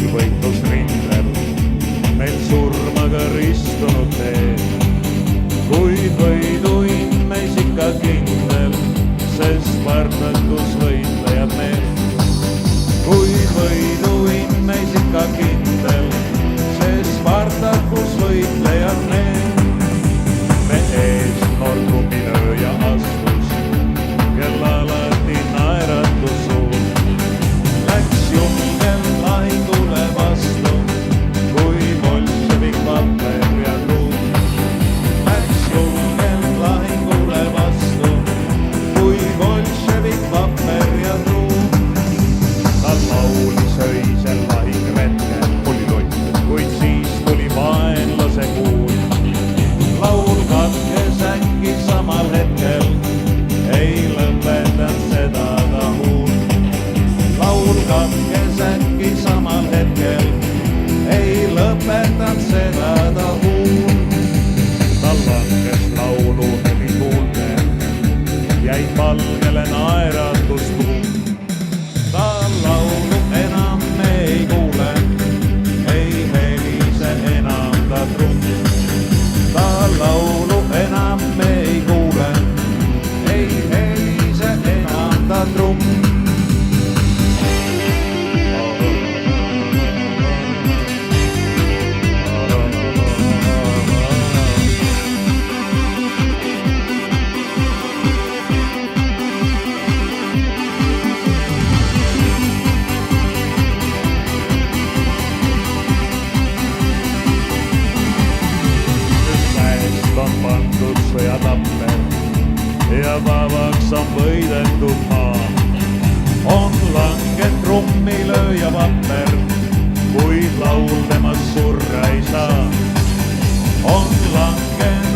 kuskil võitlusrindel meil surmaga ristunud tee. Kuid võiduin meis ikka kindel, sest Spartakus võitlejad need. Kuid võiduin meis ikka kindel, sest Spartakus võitlejad need. Me ees noor trummilööja astus, kel alati naeratus suur. Läks julgel lahingule vastu, kui bolševik vapper ja truum. Läks julgel lahingule vastu, kui bolševik vapper ja truum. Ta laulis öisel lahingretkel, oli lott, kuid siis tuli vaenlase kuul. Laul katkes äkki samal hetkel, ei lõpetanud seda ta huul. Laul katkes äkki samal hetkel, ei lõpetanud seda ta huul. Ta langes laulu heli kuulde, jäi palgele naeratustuum. Ta laulu enam ei kuule, ei helise enam ta trumm. Ta laulu enam ei kuule, ei helise enam ta trumm. On pandud sõjatapper ja vabaks on võidetud maa. On langenud trummilööja vapper, kuid laul temast surra ei saa. On langenud